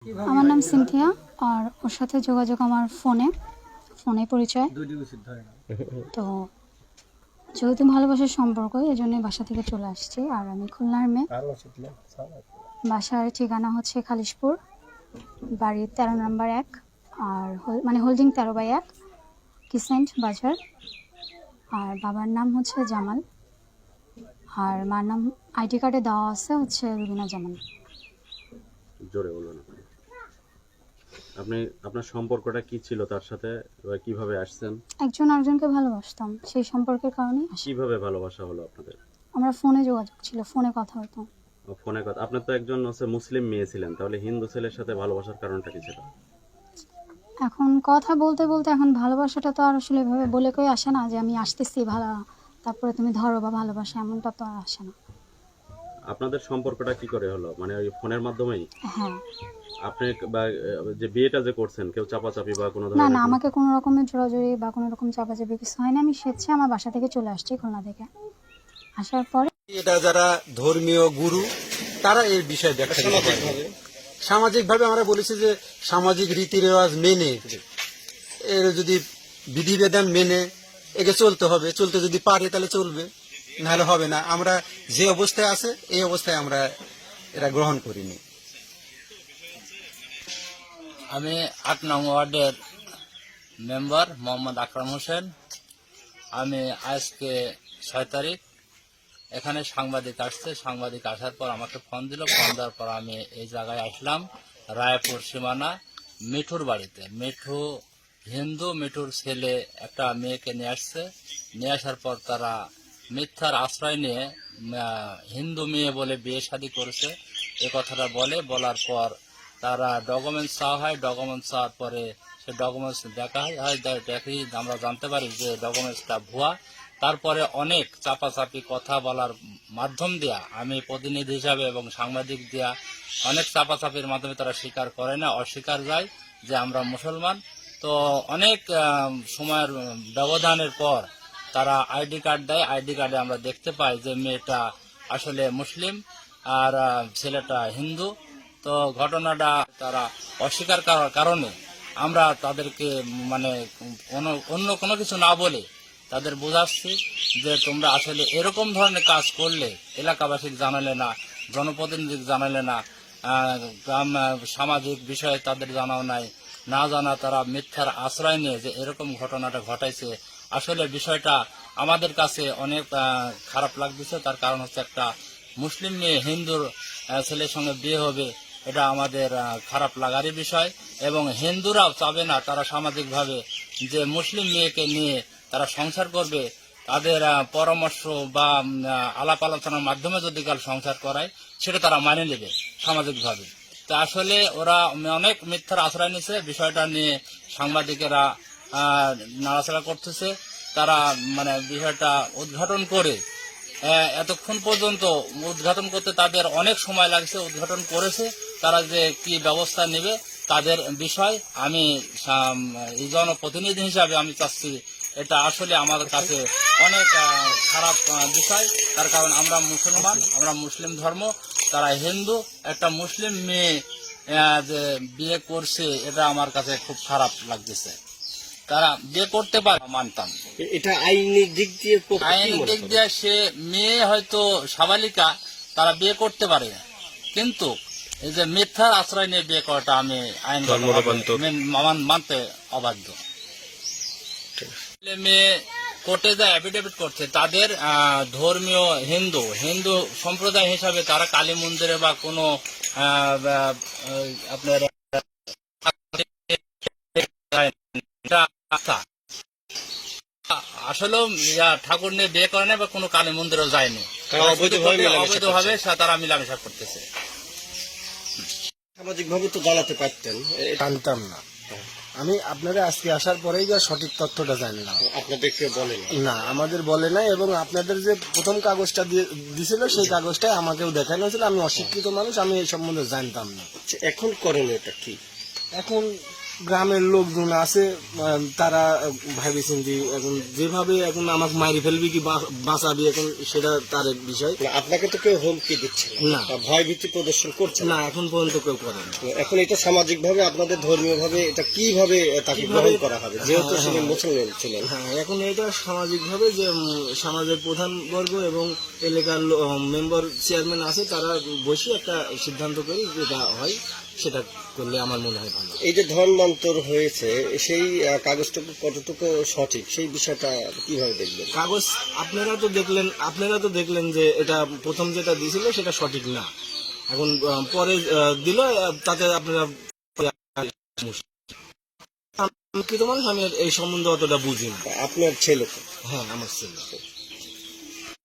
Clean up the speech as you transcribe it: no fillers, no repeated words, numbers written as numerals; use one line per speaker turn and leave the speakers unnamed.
আমার নাম সিনথিয়া, আর ওর সাথে যোগাযোগ আমার ফোনে পরিচয়। তো যেহেতু ভালোবাসার সম্পর্ক, এই জন্যই বাসা থেকে চলে আসছি। আর আমি খুলনার মেয়ে। বাসার ঠিকানা হচ্ছে খালিশপুর, বাড়ি 13 নম্বর 1, আর মানে হোল্ডিং 13/1, কিসেন্ট বাজার। আর বাবার নাম হচ্ছে জামাল, আর মার নাম আইডি কার্ডে দেওয়া আছে হচ্ছে রুবিনা জামান।
জোরে বলুন। আপনি আপনার সম্পর্কটা কি ছিল তার সাথে, বা কিভাবে আসছেন?
একজন আরেকজনকে ভালোবাসতাম, সেই সম্পর্কের কারণেই আসি।
কিভাবে ভালোবাসা হলো আপনাদের?
আমরা ফোনে যোগাযোগ ছিল, ফোনে কথা হতো।
ফোনে কথা। আপনার তো একজন মুসলিম মেয়ে ছিলেন, তাহলে হিন্দু ছেলের সাথে ভালোবাসার কারণটা কি ছিল?
এখন কথা বলতে বলতে এখন ভালোবাসাটা তো আর আসলে এভাবে বলে কই আসে না যে আমি আসতেছি ভালো, তারপরে তুমি ধরো বা ভালোবাসা, এমনটা তো আর আসে না।
আপনাদের সম্পর্কটা কি করে হলো, মানে ওই ফোনের মাধ্যমেই?
হ্যাঁ।
আপনি বা যে বিয়েটা যে করছেন, কেউ চাপাচাপি বা কোনো
না
ধরনের?
না, আমাকে কোনো রকমের জোরাজুরি বা কোনো রকম চাপাচাপি কিছু হয়নি। আমি স্বেচ্ছায় আমার বাসা থেকে চলে আসছি খুলনা থেকে। আসার পরে
এটা যারা ধর্মীয় গুরু তারা এই বিষয়ে ব্যাখ্যা দিতে পারবে। সামাজিকভাবে আমরা বলেছি যে সামাজিক রীতি রেওয়াজ মেনে, এর যদি বিধিবিধান মেনে একে চলতে হবে, চলতে যদি পারে তাহলে চলবে, নাহলে হবে না। আমরা যে অবস্থায় আছে এই অবস্থায় আমরা এরা গ্রহণ করিনি।
আমি 8 নং ওয়ার্ডের মেম্বার মোহাম্মদ আকরাম হোসেন। আমি আজকে 6 তারিখ এখানে সাংবাদিক আসছে, সাংবাদিক আসার পর আমাকে ফোন দিল। ফোন দেওয়ার পর আমি এই জায়গায় আসলাম, রায়পুর সীমানা মিঠুর বাড়িতে। মিঠু হিন্দু, মিঠুর ছেলে একটা মেয়েকে নিয়ে আসছে। নিয়ে আসার পর তারা মিথ্যার আশ্রয় নিয়ে হিন্দু মেয়ে বলে বিয়ে শাদী করেছে, এ কথাটা বলার পর তারা ডকুমেন্টস চাওয়া হয়। ডকুমেন্টস চাওয়ার পরে সে ডকুমেন্টস দেখা হয়, দেখি আমরা জানতে পারি যে ডকুমেন্টসটা ভুয়া। তারপরে অনেক চাপাচাপি কথা বলার মাধ্যম দিয়া, আমি প্রতিনিধি হিসাবে এবং সাংবাদিক দিয়া অনেক চাপাচাপির মাধ্যমে তারা স্বীকার করে না, অস্বীকার যায় যে আমরা মুসলমান। তো অনেক সময়ের ব্যবধানের পর তারা আইডি কার্ড দেয়। আইডি কার্ডে আমরা দেখতে পাই যে মেয়েটা আসলে মুসলিম আর ছেলেটা হিন্দু। তো ঘটনাটা তারা অস্বীকার করার কারণে আমরা তাদেরকে মানে অন্য কোনো কিছু না বলে তাদের বোঝাচ্ছি যে তোমরা আসলে এরকম ধরনের কাজ করলে এলাকাবাসীকে জানালে না, জনপ্রতিনিধিকে জানালে না, গ্রাম সামাজিক বিষয়ে তাদের জানাও নাই, না জানা তারা মিথ্যার আশ্রয় নিয়ে যে এরকম ঘটনাটা ঘটাইছে। আসলে বিষয়টা আমাদের কাছে অনেক খারাপ লাগতেছে। তার কারণ হচ্ছে একটা মুসলিম মেয়ে হিন্দুর ছেলের সঙ্গে বিয়ে হবে, এটা আমাদের খারাপ লাগারই বিষয়। এবং হিন্দুরাও চাবে না তারা সামাজিকভাবে যে মুসলিম মেয়েকে নিয়ে তারা সংসার করবে। তাদের পরামর্শ বা আলাপ আলোচনার মাধ্যমে যদি কাল সংসার করায় সেটা তারা মানে নেবে সামাজিকভাবে। তা আসলে ওরা অনেক মিথ্যার আশ্রয় নিছে। বিষয়টা নিয়ে সাংবাদিকেরা নাড়াচাড়া করতেছে। তারা মানে বিষয়টা উদ্ঘাটন করে এতক্ষণ পর্যন্ত উদ্ঘাটন করতে তাদের অনেক সময় লাগছে। উদ্ঘাটন করেছে, তারা যে কি ব্যবস্থা নেবে তাদের বিষয়। আমি জনপ্রতিনিধি হিসাবে আমি চাচ্ছি এটা আসলে আমাদের কাছে অনেক খারাপ বিষয়। তার কারণ আমরা মুসলমান, আমরা মুসলিম ধর্ম, তারা হিন্দু। একটা মুসলিম মেয়ে যে বিয়ে করছে এটা আমার কাছে খুব খারাপ লাগতেছে। তারা বিয়ে করতে পারে মানতাম,
এটা আইনি দিক দিয়ে
আইনি দিক দিয়ে সে মেয়ে হয়তো সাবালিকা, তারা বিয়ে করতে পারে, কিন্তু এই যে মিথ্যার আশ্রয় নিয়ে বিয়ে করাটা আমি আইন মানতে অবাধ্য। মেয়ে কোর্টে যা অ্যাফিডেভিট করছে তাদের ধর্মীয় হিন্দু সম্প্রদায় হিসাবে তারা কালী মন্দিরে বা কোনো আপনার আসলে ঠাকুর নিয়ে বিয়ে করে না বা কোনো কালী মন্দিরও যায়নি, অবৈধভাবে তারা মিলামেশা করতেছে।
সামাজিক ভাবে তো জানাতে পারতেন।
জানতাম না আমি, আপনারা আজকে আসার পরেই যা সঠিক তথ্যটা জানলাম।
আপনাদেরকে বলেন
না, আমাদের বলে নাই। এবং আপনাদের যে প্রথম কাগজটা দিছিল সেই কাগজটাই আমাকেও দেখানো হয়েছিল। আমি অশিক্ষিত মানুষ, আমি এই সম্বন্ধে জানতাম না।
এখন করেন এটা কি?
এখন গ্রামের লোকজন আছে তারা ভাবিছেন যে এখন যেভাবে এখন আমাকে মারি ফেলবি কি বাঁচাবি এখন সেটা তার বিষয়।
না, আপনাকে তো কেউ হুমকি দিচ্ছে
না।
বা ভয় ভীতি প্রদর্শন করছে
না, এখন পর্যন্ত কেউ করে না।
এখন এটা সামাজিক ভাবে আপনাদের ধর্মীয় ভাবে এটা কিভাবে তাকে গ্রহণ করা হবে, যেহেতু তিনি মুসলমান ছিলেন?
হ্যাঁ, এখন এটা সামাজিক ভাবে যে সমাজের প্রধান বর্গ এবং এলাকার মেম্বার চেয়ারম্যান আছে তারা বসে একটা সিদ্ধান্ত করে যেটা হয় সেটা করলে আমার মনে হয় ভালো।
এই যে ধর্মান্তর হয়েছে সেই কাগজটুকু কতটুকু সঠিক সেই বিষয়টা কিভাবে দেখবেন?
কাগজ আপনারা তো দেখলেন যে এটা প্রথম যেটা দিয়েছিল সেটা সঠিক না, এখন পরে দিল তাতে আপনারা আমি এই সম্বন্ধে অতটা বুঝি না।
আপনার ছেলে তো
হ্যাঁ, আমার ছেলে।